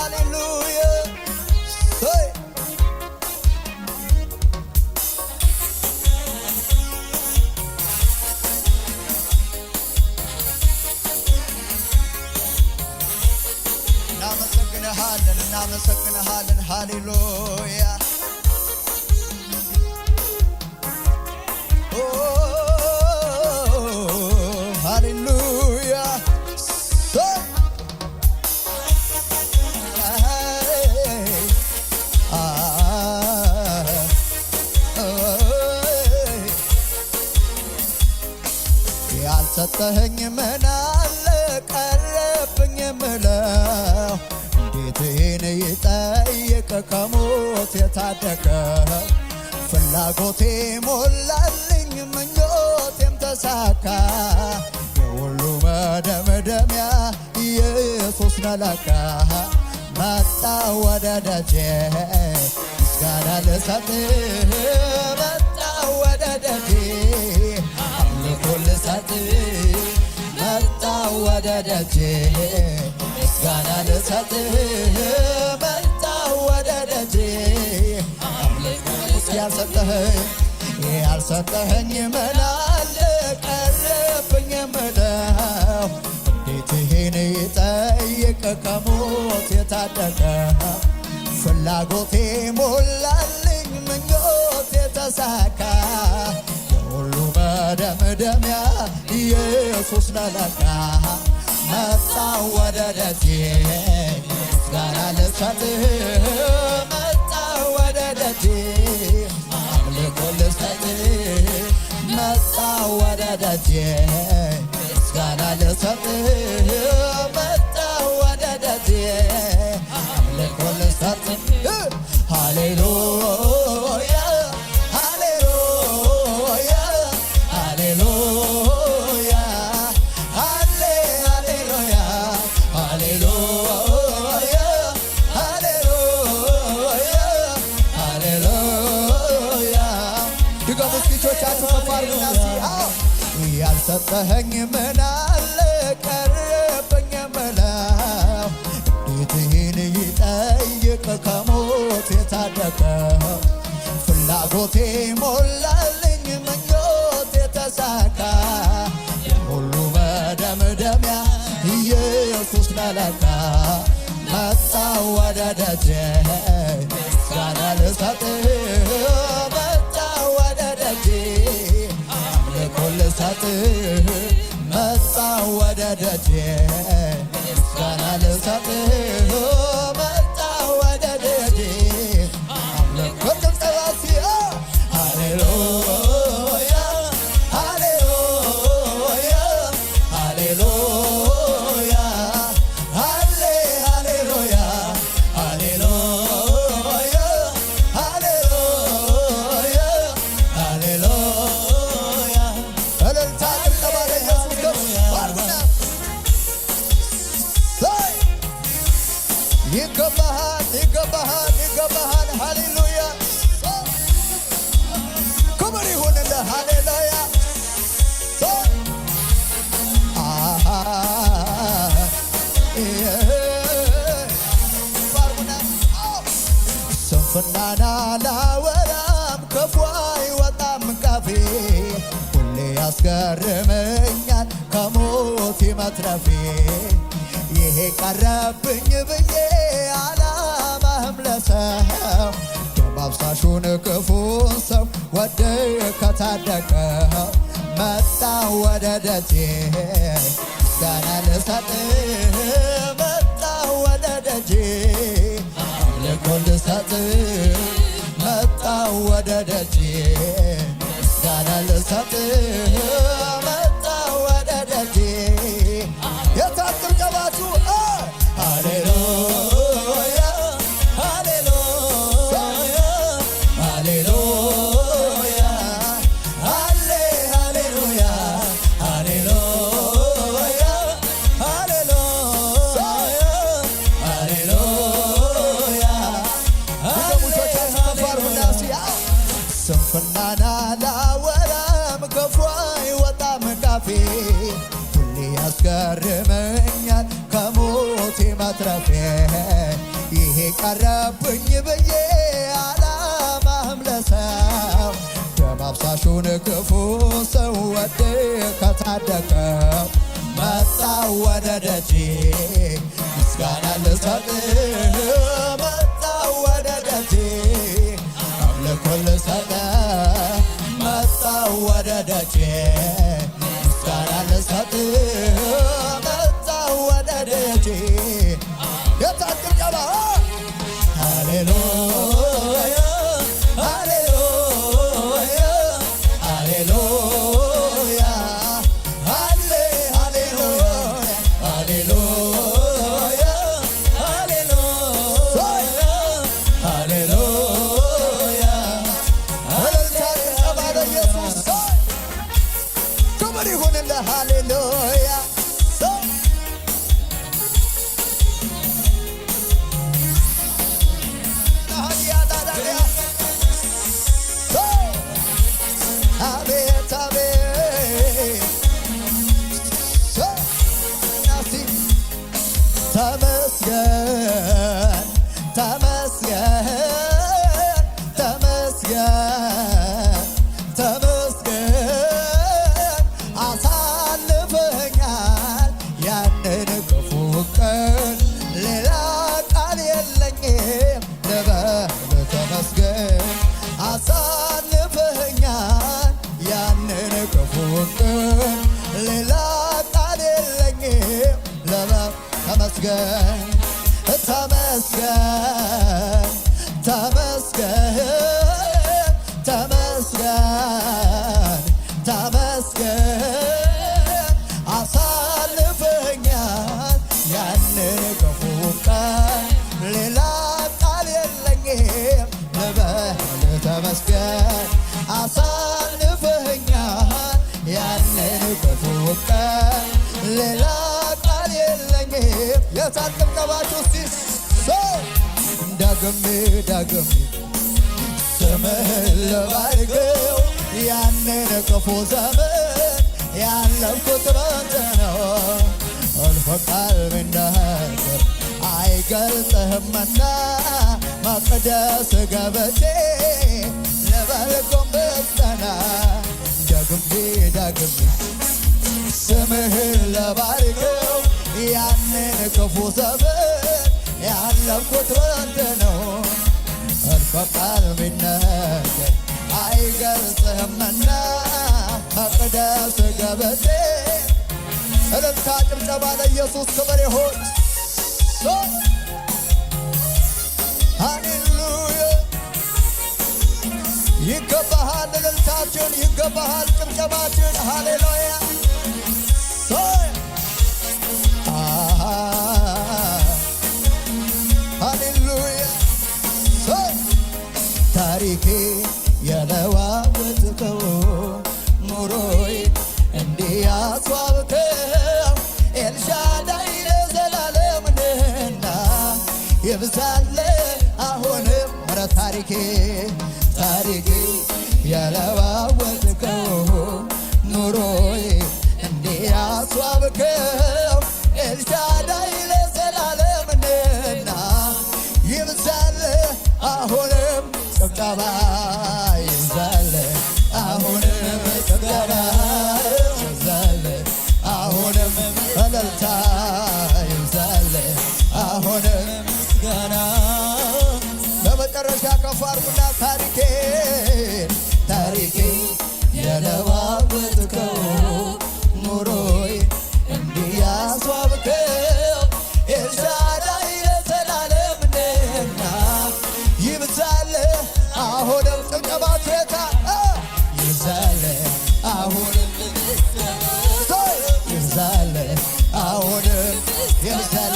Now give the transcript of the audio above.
ሃሌሉያ እናመሰግንሃለን ሃሌሉያ ሃሌሉያ ያልሰጠኸኝ ምን አለ ቀረብኝ የምለው እንዴት ይጠይቅ ከሞት የታደገ ፍላጎቴ ሞላልኝ ምኞቴም ተሳካ የሁሉ መደምደሚያ ኢየሱስ ነለካ መጣ ወደ ደጄ ምስጋና ልሰጥ መጣ ወደ ደጄ አምልኮ ልሰጥ መጣ ወደ ደጄ ምስጋና ልሰጥ መጣ ወደ ደጄ ያልሰጠኸኝ ምን አለ ቀረብኝ የምለው እንዴት ይሄን ይጠይቅ ከሞት የታደገ ፍላጎቴ ሞላልኝ ምኞቴ ተሳካ የሁሉ መደምደሚያ ኢየሱስ ነለካ መጣ ወደ ደጄ ምስጋና ልሰጥ መጣ ወደ ደጄ አምልኮ ልሰጥ መጣ ወደ ደጄ ምስጋና ልሰጥ መጣ ወደ ደጄ አምልኮ ልሰጥ ሃሌሉያ ሃሌሉያ ሃሌሉያ ሃሌሉያ ሃሌሉያ ሃሌሉያ ድገሙ እስኪ እጆቻችሁ ከፍ አድርጉና ያልሰጠኸኝ ምን አለ ቀረብኝ የምለው እንዴት ይህን ይጠይቅ ከሞት የታደገ ፍላጎቴ ሞላልኝ ምኞቴ ተሳካ የሁሉ መደምደሚያ ኢየሱስ ነለካ መጣ ወደ ደጄ ምስጋና ልሰጥ መጣ ወደ ደጄ አምልኮ ልሰጥ መጣ ወደ ደጄ ምስጋና ልሰጥ መጣ ወደ ደጄ አምልኮ ልሰጥ ሃሌሉያ ሃሌሉያ ሃሌሉያ ሃሌሉያ ሃሌሉያ ሃሌሉያ ሃሌሉያ እልልታ ጭብጨባ ለኢየሱስ ይገባሃል ይገባሃል ይገባሃል ሃሌሉያ ክብር ይሁንልህ ሃሌሉያ ስንፍናን አላወራም ክፉ አይወጣም ካፌ ሁሌ ያስገርመኛል ከሞት መትረፌ ይሄ ቀረብኝ ብዬ አላማህም ለሰው ደም አፍሳሹን ክፉን ሰው ወደ ከታደገው መጣ ወደ ደጄ ምስጋና ልሰጥ መጣ ወደ ደጄ አምልኮ ልሰጥ መጣ ወደ ደጄ ምስጋና ልሰጥ መጣ ወደ ደጄ የታጥብቀባችሁ ሃሌሉያ ሃሌሉያ ሃሌሉያ ሃሌሉያ ሃሌሉያ ሃሌሉያ ሃሌሉያ ስንፍናን አላወራም ክፉ አይወጣም ካፌ ሁሌ ያስገርመኛል ከሞቴ መትረፌ ጸደቀው መጣው ወደ ደጄ ምስጋና ልሰጥ መጣው ወደ ደጄ አምልኮ ልሰጥ መጣው ወደ ደጄ ምስጋና ልሰጥ መጣው ወደ ደጄ የታቅም ሃሌሉያ ሃሌሉያ ሃሌሉያ ሃሌ ሃሌሉያ ሃሌሉያ ሃሌሉያ ሃሌሉያ ሃሌሉያ ኢየሱስ ክብር ይሁንልህ ሃሌሉያ አቤት አቤት ተመስገን ተመስገን ተመስገን ተመስገን አሳልፈኛል ያንን ክፉ ቀን ሌላ ቃል የለኝም ልበል ተመስገን አሳልፈኛል ያንን ክፉ ቀን ሌላ ቃል የለኝም ልበል ተመስገን ተመስገን ተመስገን ተመስገን ተመስገን አሳልፈኛል ያንን ክፉ ቀን ሌላ ቃል የለኝም ልበል ተመስገን አሳልፈኛል ያንን ክፉ ቀን ሌላ ቃል የለኝም የታቅምቀባችሁ ሲሶ ደግሜ ደግሜ ስምህን ልባርክው ያንን ክፉ ዘመን ያለፍኩት ባንተ ነው እልፍ ቃል ቢናገር አይገልጽህምና መቅደስ ገብቼ ልበል ጎንበስና ደግሜ ደግሜ ስምህን ልባርክው ያንን ክፉ ዘመን ያለፍኩት ባንተ ነው እልፍ ቃል ቢናገር አይገልጽህምና መቅደስ ገብቼ እልልታ ጭብጨባ ለኢየሱስ ክብር ይሁን ሃሌሉያ ይገባሃል እልልታችን ይገባሃል ጭብጨባችን ሃሌሉያ ሃሌሉያ ታሪኬ የለዋወጥከው ኑሮዬ እንዲህ ያስዋብከው ኤልሻዳይ ለዘላለም ነህና ይብዛል አሁንም ኧረ ታሪኬ ታሪኬ የለዋወጥከው ኑሮዬ እንዲህ ያስዋብከው ኤልሻዳይ ለዘላለም ነህና ይብዛል አሁንም ጭብጨባ ይብዛል አሁንም ጭብጨባ ይብዛል አሁንም እልልታ ይብዛል አሁንም ምስጋና በመጨረሻ ከፍ አድርጉና ታሪኬ የለዋወጥከው ኑሮዬ እንዲህ ያስዋብከው ኤልሻዳይ ለዘላለም ነህና ይብዛል አሁንም ጭብጨባችሁ የታ ይብዛል አሁንም ይብዛል አሁንም ይብዛል